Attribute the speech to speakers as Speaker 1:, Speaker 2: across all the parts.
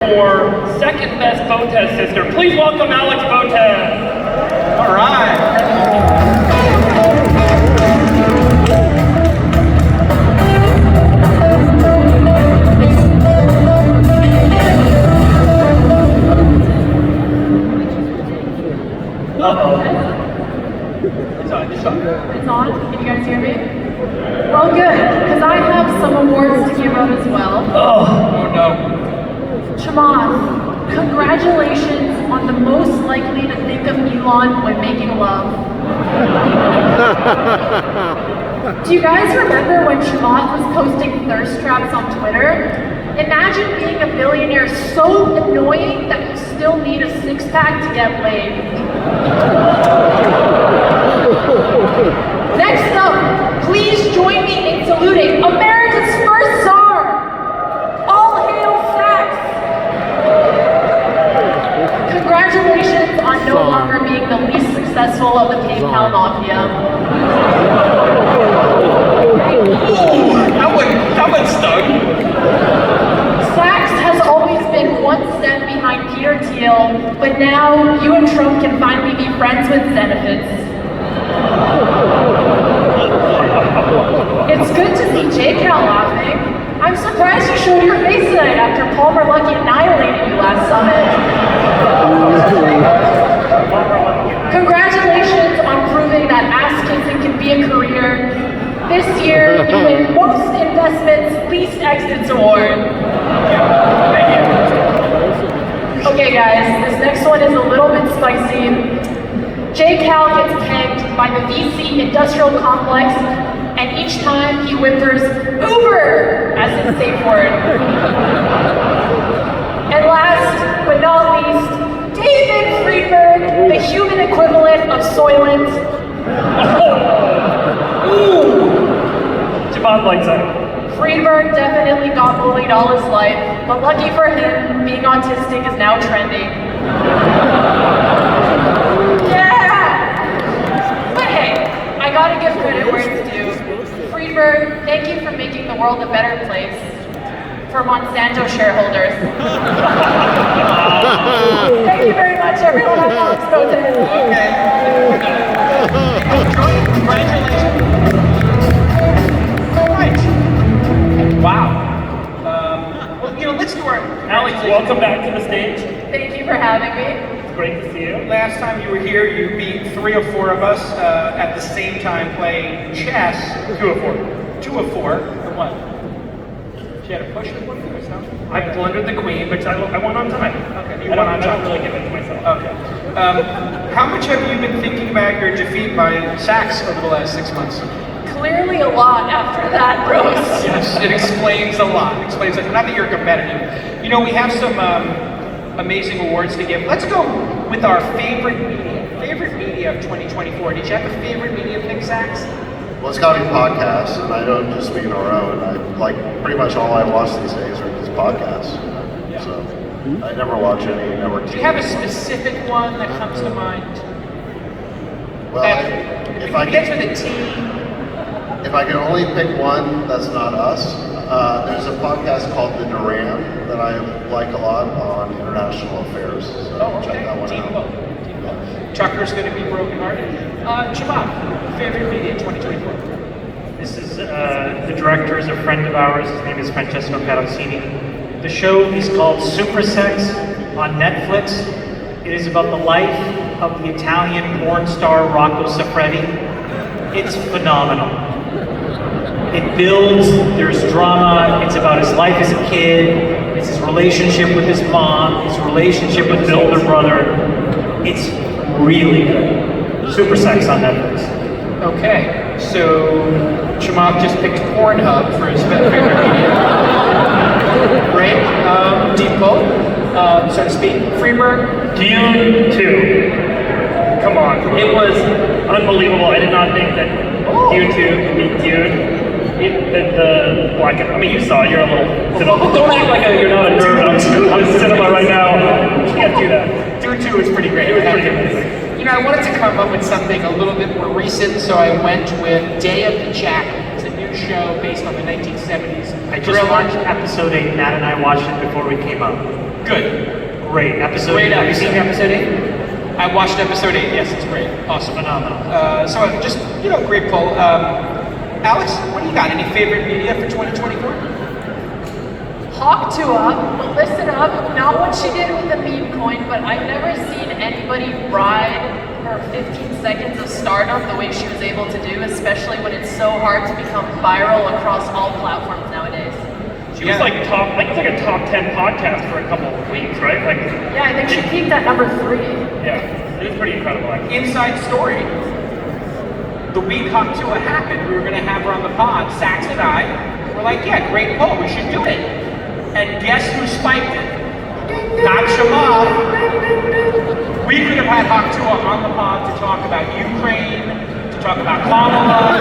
Speaker 1: For second best Botez sister, please welcome Alex Botez.
Speaker 2: All right.
Speaker 3: It's on? Can you guys hear me? Well, good, because I have some awards to give out as well.
Speaker 2: Oh no.
Speaker 3: Chamath, congratulations on the most likely to think of Elon when making love. Do you guys remember when Chamath was posting thirst traps on Twitter? Imagine being a billionaire so annoying that you still need a six-pack to get laid. Next up, please join me in saluting America's first czar! All hail Sax! Congratulations on no longer being the least successful of the PayPal Mafia.
Speaker 2: That one stung.
Speaker 3: Sax has always been one step behind Peter Thiel, but now you and Trump can finally be friends with Zenefits. It's good to see J-Cal laughing. I'm surprised you showed your face tonight after Palmer Luckey annihilated you last summit. Congratulations on proving that ass kissing can be a career. This year, you win Most Investments Least Exits Award. Okay guys, this next one is a little bit spicy. J-Cal gets pegged by the VC industrial complex, and each time he whimpers Uber as his safe word. And last but not least, David Friedberg, the human equivalent of Soylent.
Speaker 1: Chamath likes that.
Speaker 3: Friedberg definitely got bullied all his life, but lucky for him, being autistic is now trending. Yeah! But hey, I gotta give credit where it's due. Friedberg, thank you for making the world a better place for Monsanto shareholders. Thank you very much, everyone. I'm Alex Botez.
Speaker 2: Okay. Congratulations. All right. Wow. Well, let's do our...
Speaker 1: Alex, welcome back to the stage.
Speaker 3: Thank you for having me.
Speaker 1: It's great to see you.
Speaker 2: Last time you were here, you beat 3 of 4 of us at the same time playing chess.
Speaker 1: 2 of 4.
Speaker 2: 2 of 4. And what? She had a push with one or something?
Speaker 1: I blundered the queen, but I won on time.
Speaker 2: Okay, you
Speaker 1: I
Speaker 2: won on time.
Speaker 1: don't really give it to myself.
Speaker 2: Okay. How much have you been thinking about your defeat by Sax over the last 6 months?
Speaker 3: Clearly a lot after that, Rose.
Speaker 2: Yes, it explains a lot. It explains it. Not that you're competitive. You know, we have some amazing awards to give. Let's go with our favorite media. Favorite media of 2024. Did you have a favorite media pick, Sax?
Speaker 4: Well, it's got to be podcasts, and I don't just mean our own. I like pretty much all I watch these days are these podcasts.
Speaker 2: Yeah.
Speaker 4: So I never watch any network TV.
Speaker 2: Do you have a specific one that comes to mind?
Speaker 4: Well, if I
Speaker 2: begins
Speaker 4: can,
Speaker 2: with a T.
Speaker 4: if I can only pick one, that's not us. There's a podcast called The Duran that I like a lot on international affairs. So check that one out.
Speaker 2: Tucker's going to be brokenhearted. Chamath, favorite media 2024.
Speaker 5: This is the director is a friend of ours. His name is Francesco Carosini. The show is called Super Sex on Netflix. It is about the life of the Italian porn star Rocco Siffredi. It's phenomenal. It builds, there's drama, it's about his life as a kid, it's his relationship with his mom, his relationship with his older brother. It's really good. Super Sex on Netflix.
Speaker 2: Okay, so Chamath just picked Pornhub for his favorite media. Great. Depot, so to speak. Freeberg.
Speaker 1: Dune 2. Come on. It was unbelievable. I did not think that Dune 2 could beat Dune. The black, I mean, you saw it. You're a little. Don't act like you're not a nerd. I'm in cinema right now. You can't do that.
Speaker 2: Dune 2 was pretty great.
Speaker 1: It was pretty amazing.
Speaker 2: You know, I wanted to come up with something a little bit more recent, so I went with Day of the Jackal. It's a new show based on the 1970s.
Speaker 5: I just watched episode 8. Nat and I watched it before we came up.
Speaker 2: Good.
Speaker 5: Great. Episode
Speaker 2: Great
Speaker 5: 8. Have you seen
Speaker 2: episode.
Speaker 5: episode 8?
Speaker 2: I watched episode 8. Yes, it's great. Awesome.
Speaker 5: Phenomenal.
Speaker 2: So just, great poll. Alex, what do you got? Any favorite media for 2024?
Speaker 3: Hawk Tua, listen up, not what she did with the meme coin, but I've never seen anybody ride her 15 seconds of stardom the way she was able to do, especially when it's so hard to become viral across all platforms nowadays.
Speaker 1: She was like it's like a top 10 podcast for a couple of weeks, right? Like,
Speaker 3: Yeah, I think she peaked at number 3.
Speaker 1: yeah, it was pretty incredible. Actually.
Speaker 2: Inside story. The week Hawk Tua happened, we were going to have her on the pod, Sax and I. We're like, yeah, great poll, we should do it. And guess who spiked it? Not Shamal. We could have had Hawk Tua on the pod to talk about Ukraine, to talk about Kamala.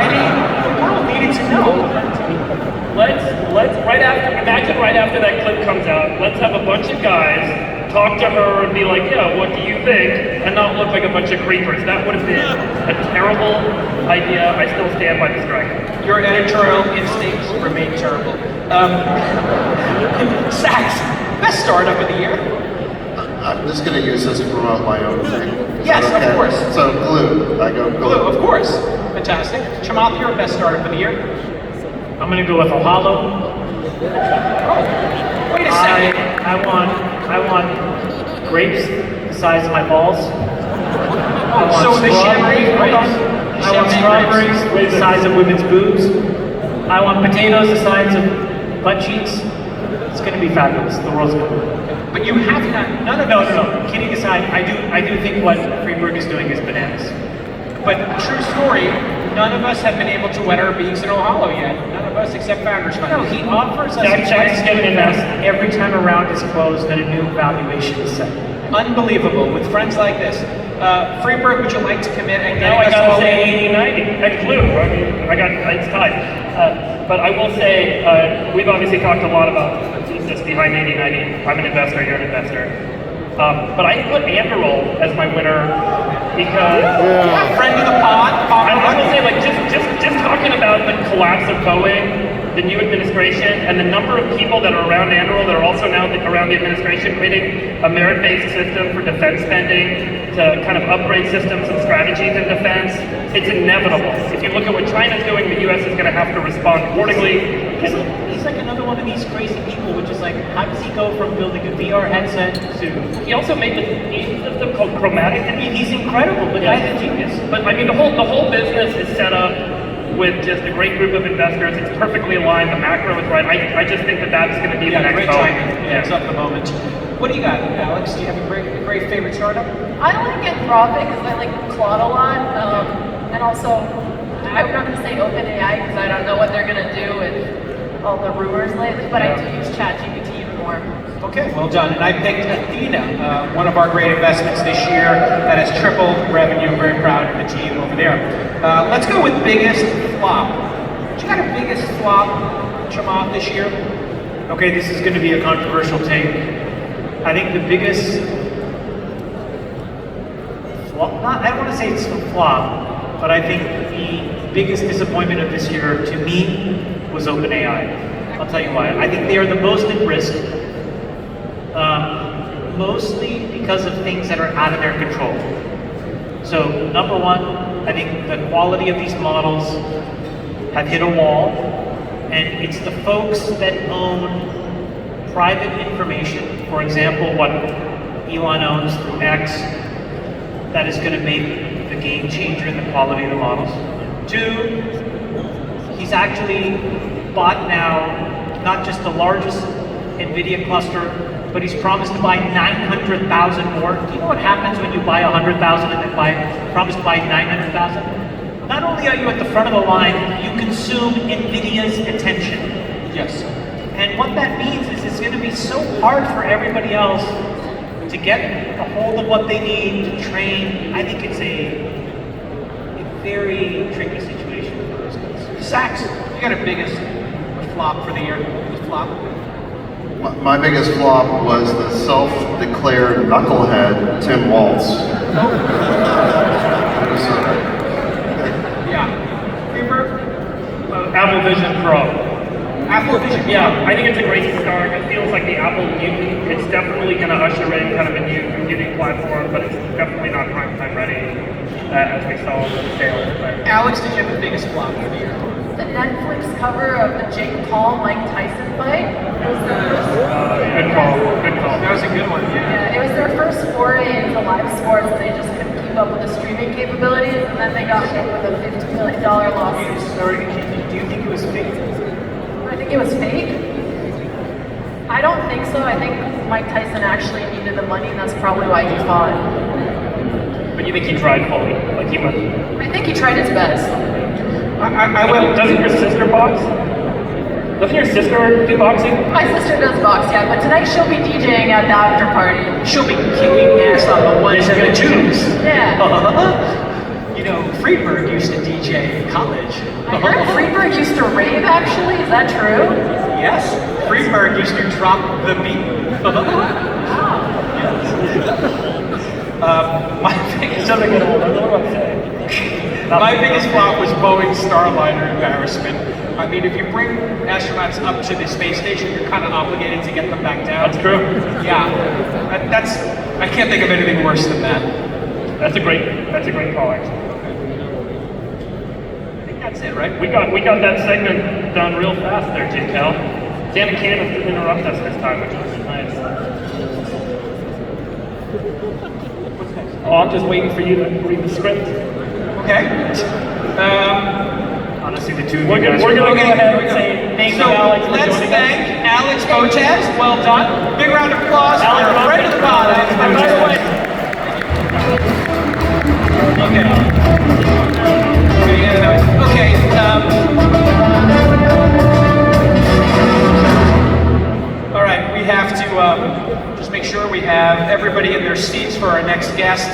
Speaker 2: The world needed to know.
Speaker 1: Let's imagine right after that clip comes out, let's have a bunch of guys talk to her and be like, yeah, what do you think? And not look like a bunch of creepers. That would have been a terrible idea. I still stand by the strike.
Speaker 2: Your editorial instincts remain terrible. Sax, best startup of the year?
Speaker 4: I'm just going to use this to promote my own thing. Is
Speaker 2: Yes,
Speaker 4: that
Speaker 2: of course.
Speaker 4: So Glue. I go Glue.
Speaker 2: Blue, of course. Fantastic. Shamal, your best startup of the year?
Speaker 5: I'm going to go with Ohalo.
Speaker 2: Wait a second.
Speaker 5: I want grapes the size of my balls. I want
Speaker 2: So the champagne
Speaker 5: hold on.
Speaker 2: grapes.
Speaker 5: I want
Speaker 2: Champagne
Speaker 5: strawberries the size of women's boobs. I want potatoes the size of butt cheeks. It's going to be fabulous. The world's going to be.
Speaker 2: But you have not, none of
Speaker 5: No,
Speaker 2: us.
Speaker 5: no, no. Kidding aside, I do think what Freeberg is doing is bananas.
Speaker 2: But true story, none of us have been able to wet our beaks in Ohio yet. None of us except Founders Fund.
Speaker 5: No, he offers us
Speaker 1: Jack-
Speaker 5: a chance
Speaker 1: Jack's
Speaker 5: to
Speaker 1: getting
Speaker 5: invest
Speaker 1: invest.
Speaker 5: every time a round is closed and a new valuation is set.
Speaker 2: Unbelievable with friends like this. Freeberg, would you like to commit and
Speaker 1: Now
Speaker 2: get
Speaker 1: I
Speaker 2: us
Speaker 1: gotta
Speaker 2: all
Speaker 1: say 80-90. And Glue, I mean, it's tied. But I will say, we've obviously talked a lot about the thesis behind 80-90. I'm an investor, you're an investor. But I put Amberol as my winner because
Speaker 2: friend of the pod?
Speaker 1: I will say, like, just talking about the collapse of Boeing, the new administration, and the number of people that are around Amberol that are also now around the administration creating a merit-based system for defense spending to kind of upgrade systems and strategies in defense. It's inevitable. If you look at what China's doing, the U.S. is going to have to respond accordingly.
Speaker 5: He's like another one of these crazy people, which is like, how does he go from building a VR headset to...
Speaker 1: He also made the communication system called Chromatic.
Speaker 5: I mean, he's incredible. The guy's a genius.
Speaker 1: But I mean, the whole business is set up with just a great group of investors. It's perfectly aligned. The macro is right. I just think that that's going to be the next
Speaker 2: great
Speaker 1: Boeing.
Speaker 2: timing. Yeah, it's up the moment. What do you got, Alex? Do you have a great favorite startup?
Speaker 3: I like Anthropic because I like Claude a lot, and also I'm not going to say OpenAI because I don't know what they're going to do with all the rumors lately, but I do use ChatGPT even more.
Speaker 2: Okay, well done. And I picked Athena, one of our great investments this year that has tripled revenue. I'm very proud of the team over there. Let's go with biggest flop. You got a biggest flop, Chamath, this year?
Speaker 5: Okay, this is going to be a controversial take. I think the biggest flop, I don't want to say it's a flop, but I think the biggest disappointment of this year to me was OpenAI. I'll tell you why. I think they are the most at risk, mostly because of things that are out of their control. So, number one, I think the quality of these models have hit a wall, and it's the folks that own private information, for example, what Elon owns through X, that is going to make the game changer in the quality of the models. Two, he's actually bought now not just the largest NVIDIA cluster, but he's promised to buy 900,000 more. Do you know what happens when you buy 100,000 and then promise to buy 900,000? Not only are you at the front of the line, you consume NVIDIA's attention.
Speaker 2: Yes.
Speaker 5: And what that means is it's going to be so hard for everybody else to get a hold of what they need to train. I think it's a very tricky situation for those guys.
Speaker 2: Sax, you got a biggest flop for the year? Biggest flop?
Speaker 4: My biggest flop was the self-declared knucklehead Tim Waltz.
Speaker 2: Yeah. Freeberg?
Speaker 1: Apple Vision Pro.
Speaker 2: Apple Vision.
Speaker 1: Yeah, I think it's a great start. It feels like the Apple Mutant. It's definitely going to usher in kind of a new computing platform, but it's definitely not prime time ready, as we saw with the sales.
Speaker 2: Alex, did you have the biggest flop of the year?
Speaker 3: The Netflix cover of the Jake Paul Mike Tyson fight. It was their first,
Speaker 1: Good call. Good call.
Speaker 2: That was a good one, yeah.
Speaker 3: yeah, it was their first foray into live sports. They just couldn't keep up with the streaming capabilities, and then they got hit with a $50 million lawsuit.
Speaker 2: Do you think it was fake?
Speaker 3: I think it was fake. I don't think so. I think Mike Tyson actually needed the money, and that's probably why he fought.
Speaker 1: But you think he tried fully? Like he went.
Speaker 3: I think he tried his best.
Speaker 2: I will.
Speaker 1: Doesn't your sister box? Doesn't your sister do boxing?
Speaker 3: My sister does box, yeah, but tonight she'll be DJing at the after party.
Speaker 2: She'll be kicking ass on the ones and the twos.
Speaker 3: Yeah.
Speaker 2: You know, Friedberg used to DJ in college.
Speaker 3: I heard Friedberg used to rave, actually. Is that true?
Speaker 2: Yes, Friedberg used to drop the beat. My biggest,
Speaker 1: Doesn't get old. I don't know what I'm saying.
Speaker 2: my biggest flop was Boeing's Starliner embarrassment. I mean, if you bring astronauts up to the space station, you're kind of obligated to get them back down.
Speaker 1: That's true.
Speaker 2: Yeah, that's. I can't think of anything worse than that.
Speaker 1: That's a great call, actually.
Speaker 2: I think that's it, right?
Speaker 1: We got that segment done real fast there, Jake Cal. Santa Cannon didn't interrupt us this time, which was nice. Oh, I'm just waiting for you to read the script.
Speaker 2: Okay.
Speaker 5: Honestly, the two of
Speaker 1: We're
Speaker 5: you
Speaker 1: gonna,
Speaker 5: guys
Speaker 1: we're gonna
Speaker 2: Okay,
Speaker 1: go ahead
Speaker 2: here we
Speaker 1: and
Speaker 2: go.
Speaker 1: say thank
Speaker 2: So
Speaker 1: you, Alex, for
Speaker 2: let's
Speaker 1: joining
Speaker 2: thank
Speaker 1: us.
Speaker 2: Alex Botez. Well done. Big round of applause for
Speaker 1: Alex
Speaker 2: our friend of the pod, Alex
Speaker 1: Botez. And by the way,
Speaker 2: Okay. All right, we have to just make sure we have everybody in their seats for our next guest.